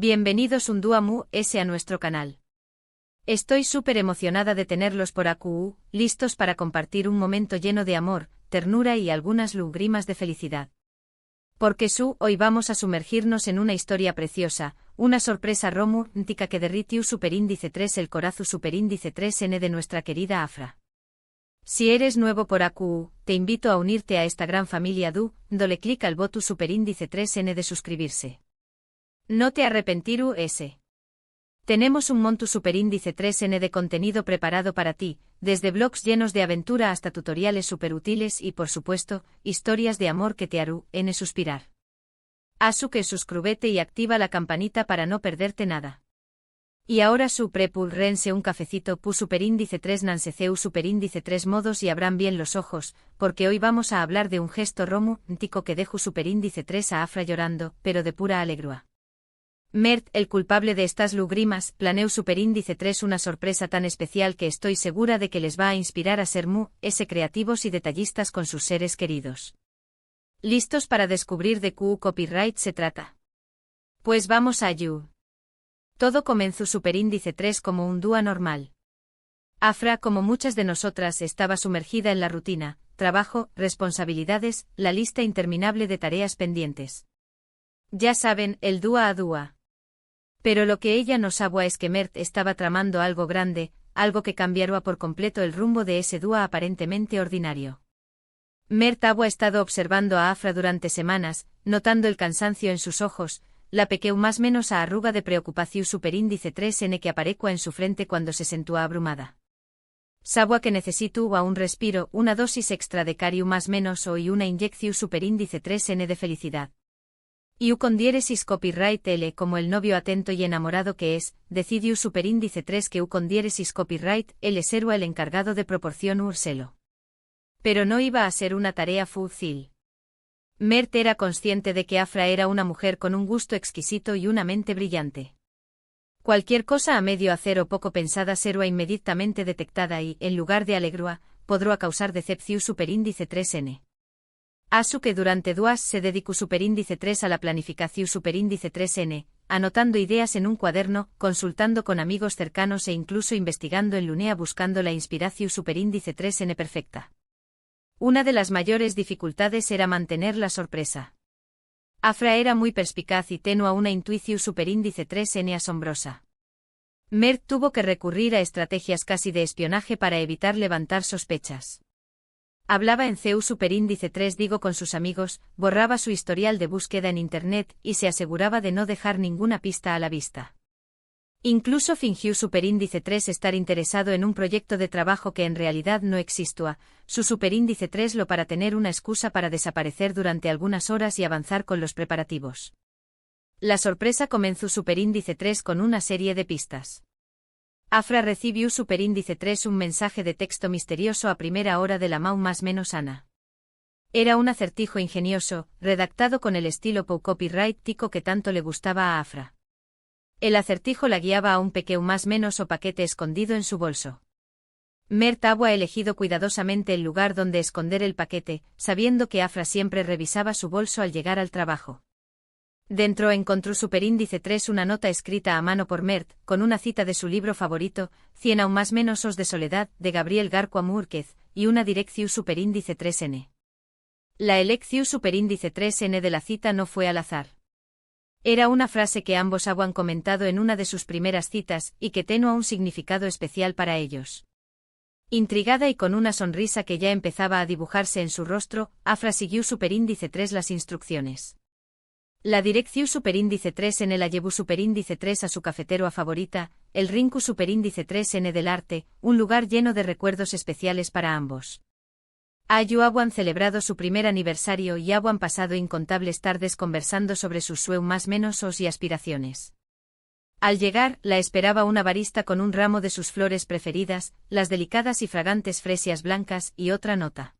Bienvenidos un día más a nuestro canal. Estoy súper emocionada de tenerlos por aquí, listos para compartir un momento lleno de amor, ternura y algunas lágrimas de felicidad. Porque hoy vamos a sumergirnos en una historia preciosa, una sorpresa romántica que derritió superíndice 3 el corazón superíndice 3N de nuestra querida Afra. Si eres nuevo por aquí, te invito a unirte a esta gran familia dándole clic al botón superíndice 3N de suscribirse. No te arrepentirás. Tenemos un montón superíndice 3N de contenido preparado para ti, desde blogs llenos de aventura hasta tutoriales superútiles y por supuesto, historias de amor que te harán suspirar. Haz que suscríbete y activa la campanita para no perderte nada. Y ahora rense un cafecito pu superíndice 3 nanseceu superíndice 3 modos y abran bien los ojos, porque hoy vamos a hablar de un gesto romántico que dejó superíndice 3 a Afra llorando, pero de pura alegría. Mert, el culpable de estas lágrimas, planeó superíndice 3 una sorpresa tan especial que estoy segura de que les va a inspirar a ser creativos y detallistas con sus seres queridos. ¿Listos para descubrir de qué copyright se trata? Pues vamos a ello. Todo comenzó superíndice 3 como un día normal. Afra, como muchas de nosotras, estaba sumergida en la rutina, trabajo, responsabilidades, la lista interminable de tareas pendientes. Ya saben, el día a día. Pero lo que ella no sabía es que Mert estaba tramando algo grande, algo que cambiaría por completo el rumbo de ese día aparentemente ordinario. Mert había estado observando a Afra durante semanas, notando el cansancio en sus ojos, la pequeña más menos a arruga de preocupación superíndice 3N que aparecua en su frente cuando se sentía abrumada. Sabía que necesitaba un respiro, una dosis extra de cariu más menos o y una inyección superíndice 3N de felicidad. Y con diéresis copyright L como el novio atento y enamorado que es, decidió superíndice 3 que con diéresis copyright L será el encargado de proporción urselo. Pero no iba a ser una tarea fácil. Mert era consciente de que Afra era una mujer con un gusto exquisito y una mente brillante. Cualquier cosa a medio hacer o poco pensada será inmediatamente detectada y, en lugar de alegría, podrá causar decepción superíndice 3N. Asu que durante duas se dedicó superíndice 3 a la planificación superíndice 3N, anotando ideas en un cuaderno, consultando con amigos cercanos e incluso investigando en Lunea buscando la inspiración superíndice 3N perfecta. Una de las mayores dificultades era mantener la sorpresa. Afra era muy perspicaz y tenía una intuición superíndice 3N asombrosa. Mert tuvo que recurrir a estrategias casi de espionaje para evitar levantar sospechas. Hablaba en CEU superíndice 3 con sus amigos, borraba su historial de búsqueda en Internet y se aseguraba de no dejar ninguna pista a la vista. Incluso fingió superíndice 3 estar interesado en un proyecto de trabajo que en realidad no existía, su superíndice 3 lo para tener una excusa para desaparecer durante algunas horas y avanzar con los preparativos. La sorpresa comenzó superíndice 3 con una serie de pistas. Afra recibió superíndice 3 un mensaje de texto misterioso a primera hora de la más menos Ana. Era un acertijo ingenioso, redactado con el estilo copyright tico que tanto le gustaba a Afra. El acertijo la guiaba a un pequeño más menos o paquete escondido en su bolso. Mert había elegido cuidadosamente el lugar donde esconder el paquete, sabiendo que Afra siempre revisaba su bolso al llegar al trabajo. Dentro encontró superíndice 3 una nota escrita a mano por Mert, con una cita de su libro favorito, 100 aún más menos os de soledad, de Gabriel García Márquez, y una dirección superíndice 3N. La elección superíndice 3N de la cita no fue al azar. Era una frase que ambos habían comentado en una de sus primeras citas y que tenía un significado especial para ellos. Intrigada y con una sonrisa que ya empezaba a dibujarse en su rostro, Afra siguió superíndice 3 las instrucciones. La dirección superíndice 3N la llevó superíndice 3 a su cafetero favorita, el Rinku superíndice 3N del arte, un lugar lleno de recuerdos especiales para ambos. Allí habían celebrado su primer aniversario y habían pasado incontables tardes conversando sobre sus sueños más menosos y aspiraciones. Al llegar, la esperaba una barista con un ramo de sus flores preferidas, las delicadas y fragantes fresias blancas, y otra nota.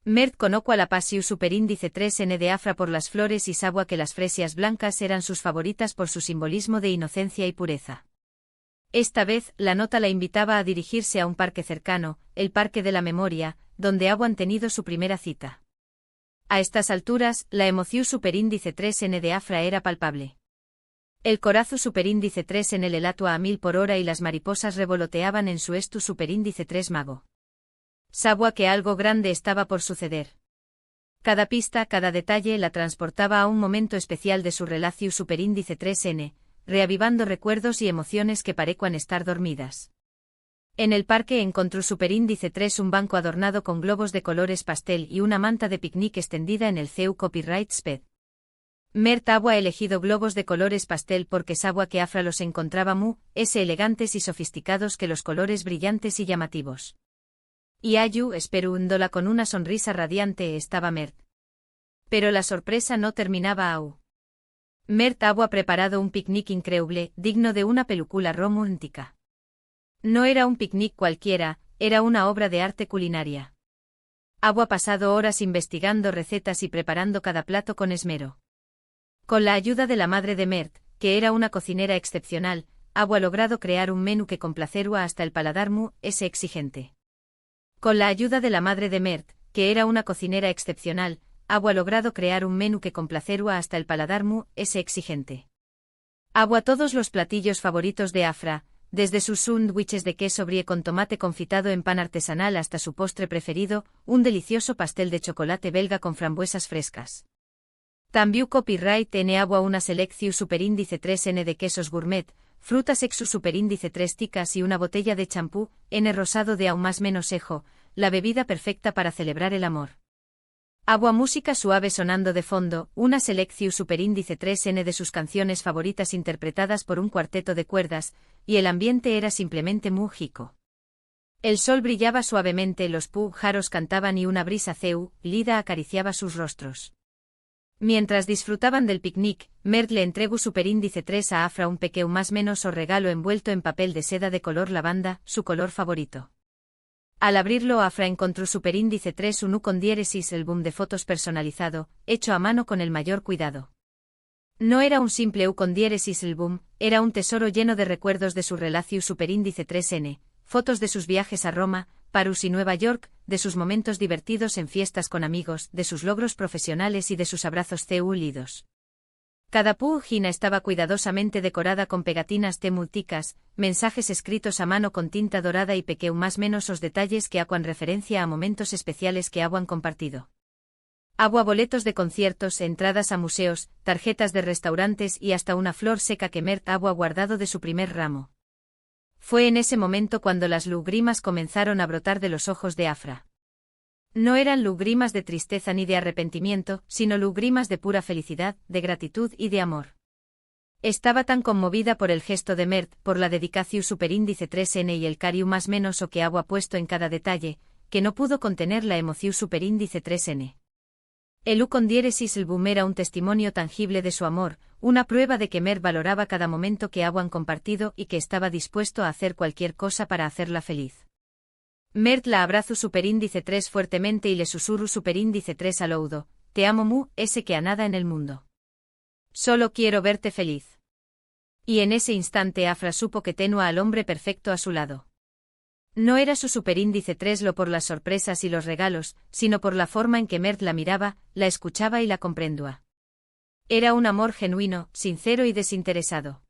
Mert conocía la pasión superíndice 3N de Afra por las flores y sabía que las fresias blancas eran sus favoritas por su simbolismo de inocencia y pureza. Esta vez, la nota la invitaba a dirigirse a un parque cercano, el Parque de la Memoria, donde habían tenido su primera cita. A estas alturas, la emoción superíndice 3N de Afra era palpable. El corazu superíndice 3 en el elatua a 1000 por hora y las mariposas revoloteaban en su estu superíndice 3 mago. Sabía que algo grande estaba por suceder. Cada pista, cada detalle la transportaba a un momento especial de su relaciu superíndice 3n, reavivando recuerdos y emociones que parecían estar dormidas. En el parque encontró superíndice 3 un banco adornado con globos de colores pastel y una manta de picnic extendida en el CEU Copyright Sped. Mert había elegido globos de colores pastel porque sabía que Afra los encontraba elegantes y sofisticados que los colores brillantes y llamativos. Y Ayu esperándola con una sonrisa radiante estaba Mert. Pero la sorpresa no terminaba aún. Mert había preparado un picnic increíble, digno de una película romántica. No era un picnic cualquiera, era una obra de arte culinaria. Había pasado horas investigando recetas y preparando cada plato con esmero. Con la ayuda de la madre de Mert, que era una cocinera excepcional, había logrado crear un menú que complacerá hasta el paladar exigente. Con la ayuda de la madre de Mert, que era una cocinera excepcional, había logrado crear un menú que complacerá hasta el paladar exigente. Había todos los platillos favoritos de Afra, desde sus sándwiches de queso brie con tomate confitado en pan artesanal hasta su postre preferido, un delicioso pastel de chocolate belga con frambuesas frescas. También copyright n agua una selección superíndice 3n de quesos gourmet, frutas exu superíndice 3 ticas y una botella de champú, n rosado de aún más menos ejo, la bebida perfecta para celebrar el amor. Agua música suave sonando de fondo, una selección superíndice 3n de sus canciones favoritas interpretadas por un cuarteto de cuerdas, y el ambiente era simplemente mágico. El sol brillaba suavemente, los pájaros cantaban y una brisa lida acariciaba sus rostros. Mientras disfrutaban del picnic, Mert le entregó superíndice 3 a Afra un pequeño más menos o regalo envuelto en papel de seda de color lavanda, su color favorito. Al abrirlo Afra encontró superíndice 3 un U con diéresis álbum de fotos personalizado, hecho a mano con el mayor cuidado. No era un simple U con diéresis álbum, era un tesoro lleno de recuerdos de su relación superíndice 3n, fotos de sus viajes a Roma, París y Nueva York, de sus momentos divertidos en fiestas con amigos, de sus logros profesionales y de sus abrazos lidos. Cada página estaba cuidadosamente decorada con pegatinas multicas, mensajes escritos a mano con tinta dorada y pequeños más menos os detalles que hagan referencia a momentos especiales que habían compartido. Había boletos de conciertos, entradas a museos, tarjetas de restaurantes y hasta una flor seca que Mert había guardado de su primer ramo. Fue en ese momento cuando las lágrimas comenzaron a brotar de los ojos de Afra. No eran lágrimas de tristeza ni de arrepentimiento, sino lágrimas de pura felicidad, de gratitud y de amor. Estaba tan conmovida por el gesto de Mert, por la dedicación superíndice 3n y el cariño más menos o que había puesto en cada detalle, que no pudo contener la emoción superíndice 3n. El U con diéresis álbum era un testimonio tangible de su amor, una prueba de que Mert valoraba cada momento que habían compartido y que estaba dispuesto a hacer cualquier cosa para hacerla feliz. Mert la abrazó superíndice 3 fuertemente y le susurró superíndice 3 al oído, te amo que a nada en el mundo. Solo quiero verte feliz. Y en ese instante Afra supo que tenía al hombre perfecto a su lado. No era su superíndice 3 lo por las sorpresas y los regalos, sino por la forma en que Mert la miraba, la escuchaba y la comprendía. Era un amor genuino, sincero y desinteresado.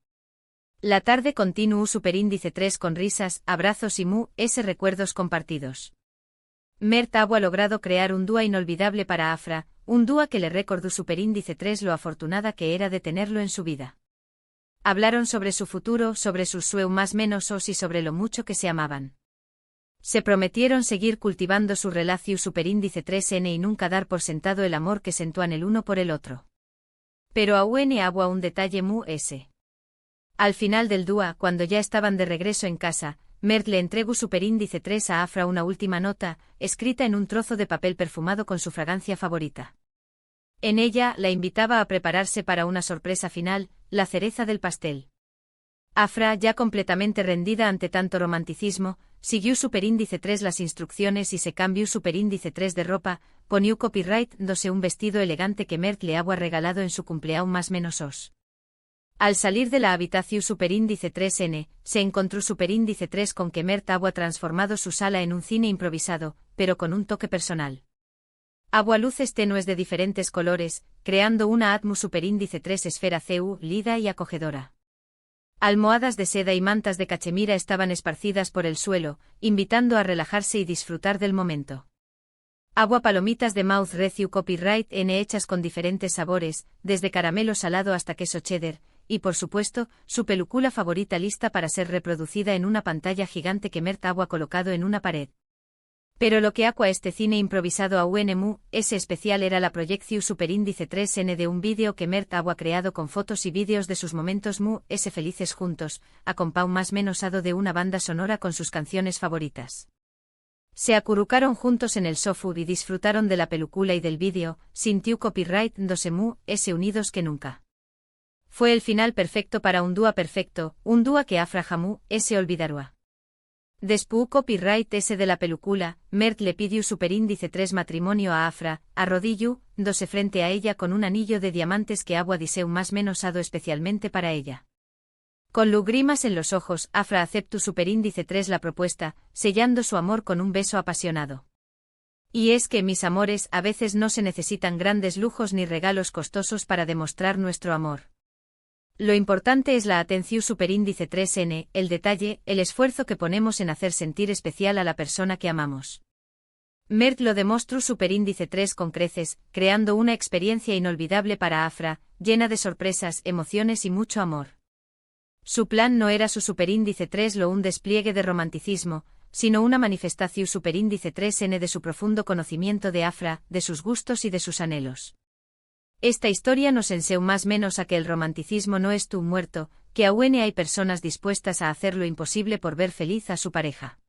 La tarde continuó superíndice 3 con risas, abrazos y recuerdos compartidos. Mert había logrado crear un dúo inolvidable para Afra, un dúo que le recordó superíndice 3 lo afortunada que era de tenerlo en su vida. Hablaron sobre su futuro, sobre sus sueños más menosos y sobre lo mucho que se amaban. Se prometieron seguir cultivando su relación superíndice 3n y nunca dar por sentado el amor que sentían el uno por el otro. Pero aún había un detalle Al final del dúo, cuando ya estaban de regreso en casa, Mert le entregó superíndice 3 a Afra una última nota, escrita en un trozo de papel perfumado con su fragancia favorita. En ella, la invitaba a prepararse para una sorpresa final, la cereza del pastel. Afra, ya completamente rendida ante tanto romanticismo, siguió superíndice 3 las instrucciones y se cambió superíndice 3 de ropa, ponió copyright dándose un vestido elegante que Mert le había regalado en su cumpleaños más menos os. Al salir de la habitación superíndice 3n, se encontró superíndice 3 con que Mert había transformado su sala en un cine improvisado, pero con un toque personal. Había luces tenues de diferentes colores, creando una Atmu superíndice 3 esfera CU, lida y acogedora. Almohadas de seda y mantas de cachemira estaban esparcidas por el suelo, invitando a relajarse y disfrutar del momento. Agua palomitas de Mouth Recu Copyright N hechas con diferentes sabores, desde caramelo salado hasta queso cheddar, y por supuesto, su película favorita lista para ser reproducida en una pantalla gigante que Mert Agua colocado en una pared. Pero lo que aqua este cine improvisado a UNMU, ese especial era la proyección superíndice 3N de un vídeo que Mert Agua creado con fotos y vídeos de sus momentos mu, ese felices juntos, a compau más menosado de una banda sonora con sus canciones favoritas. Se acurrucaron juntos en el sofu y disfrutaron de la película y del vídeo, sintió copyright 2mu, ese unidos que nunca. Fue el final perfecto para un dúa perfecto, un dúa que Afra jamú, ese olvidará. Después copyright ese de la película, Mert le pidió superíndice 3 matrimonio a Afra, arrodilló, dose frente a ella con un anillo de diamantes que Agua diseu más menosado especialmente para ella. Con lugrimas en los ojos, Afra aceptó superíndice 3 la propuesta, sellando su amor con un beso apasionado. Y es que, mis amores, a veces no se necesitan grandes lujos ni regalos costosos para demostrar nuestro amor. Lo importante es la atención superíndice 3N, el detalle, el esfuerzo que ponemos en hacer sentir especial a la persona que amamos. Mert lo demostró superíndice 3 con creces, creando una experiencia inolvidable para Afra, llena de sorpresas, emociones y mucho amor. Su plan no era su superíndice 3 lo un despliegue de romanticismo, sino una manifestación superíndice 3N de su profundo conocimiento de Afra, de sus gustos y de sus anhelos. Esta historia nos enseña más menos a que el romanticismo no es tu muerto, que aún hay personas dispuestas a hacer lo imposible por ver feliz a su pareja.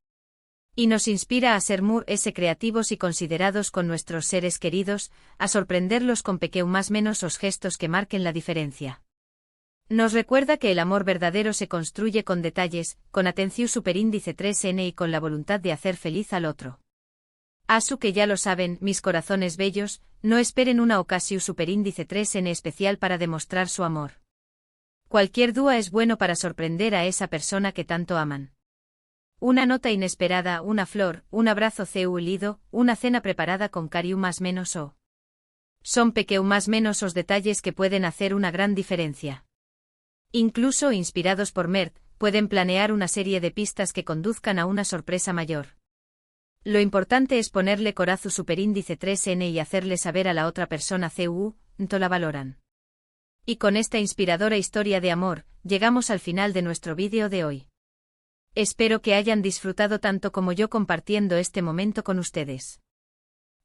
Y nos inspira a ser ese creativos y considerados con nuestros seres queridos, a sorprenderlos con más menos os gestos que marquen la diferencia. Nos recuerda que el amor verdadero se construye con detalles, con atención superíndice 3N y con la voluntad de hacer feliz al otro. Asu que ya lo saben, mis corazones bellos, no esperen una ocasión superíndice 3N especial para demostrar su amor. Cualquier dúa es bueno para sorprender a esa persona que tanto aman. Una nota inesperada, una flor, un abrazo lido, una cena preparada con cariño más menos o. Son más menos os detalles que pueden hacer una gran diferencia. Incluso inspirados por Mert, pueden planear una serie de pistas que conduzcan a una sorpresa mayor. Lo importante es ponerle corazu superíndice 3N y hacerle saber a la otra persona to la valoran. Y con esta inspiradora historia de amor, llegamos al final de nuestro vídeo de hoy. Espero que hayan disfrutado tanto como yo compartiendo este momento con ustedes.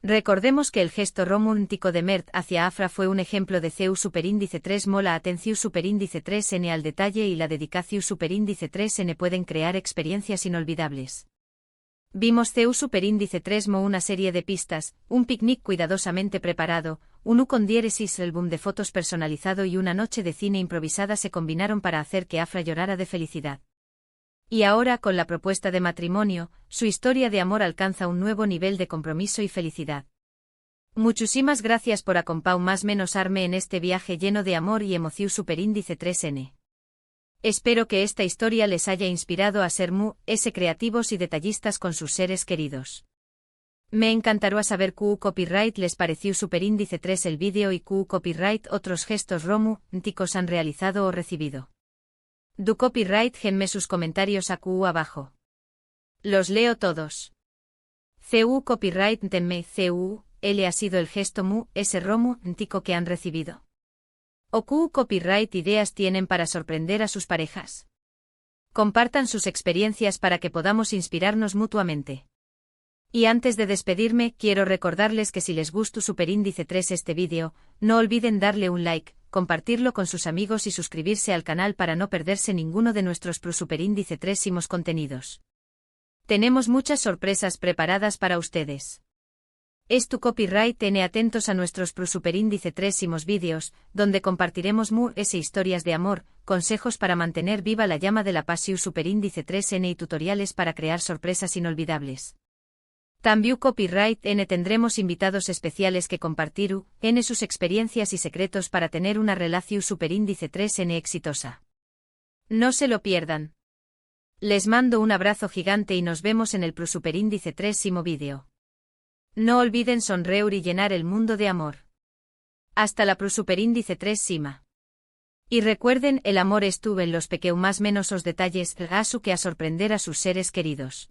Recordemos que el gesto romántico de Mert hacia Afra fue un ejemplo de CU superíndice 3 mola atención superíndice 3N al detalle y la dedicación superíndice 3N pueden crear experiencias inolvidables. Vimos CU superíndice 3 mo una serie de pistas, un picnic cuidadosamente preparado, un U con diéresis álbum de fotos personalizado y una noche de cine improvisada se combinaron para hacer que Afra llorara de felicidad. Y ahora, con la propuesta de matrimonio, su historia de amor alcanza un nuevo nivel de compromiso y felicidad. Muchísimas gracias por acompañar más menos arme en este viaje lleno de amor y emoción superíndice 3N. Espero que esta historia les haya inspirado a ser ese creativos y detallistas con sus seres queridos. Me encantará saber copyright les pareció superíndice 3 el vídeo y copyright otros gestos románticos han realizado o recibido. Du copyright genme sus comentarios abajo. Los leo todos. CU copyright tenme CU, L ha sido el gesto ese romántico que han recibido. O copyright ideas tienen para sorprender a sus parejas. Compartan sus experiencias para que podamos inspirarnos mutuamente. Y antes de despedirme, quiero recordarles que si les gustó superíndice 3 este vídeo, no olviden darle un like, compartirlo con sus amigos y suscribirse al canal para no perderse ninguno de nuestros superíndice 3 contenidos. Tenemos muchas sorpresas preparadas para ustedes. Es tu copyright N atentos a nuestros superíndice 3 vídeos, donde compartiremos historias de amor, consejos para mantener viva la llama de la pasión superíndice 3N y tutoriales para crear sorpresas inolvidables. También copyright N tendremos invitados especiales que compartir N sus experiencias y secretos para tener una relación superíndice 3N exitosa. No se lo pierdan. Les mando un abrazo gigante y nos vemos en el superíndice 3 vídeo. No olviden sonreír y llenar el mundo de amor. Hasta la Superíndice 3 Sima. Y recuerden, el amor estuvo en los pequeños más menos os detalles, gasu que a sorprender a sus seres queridos.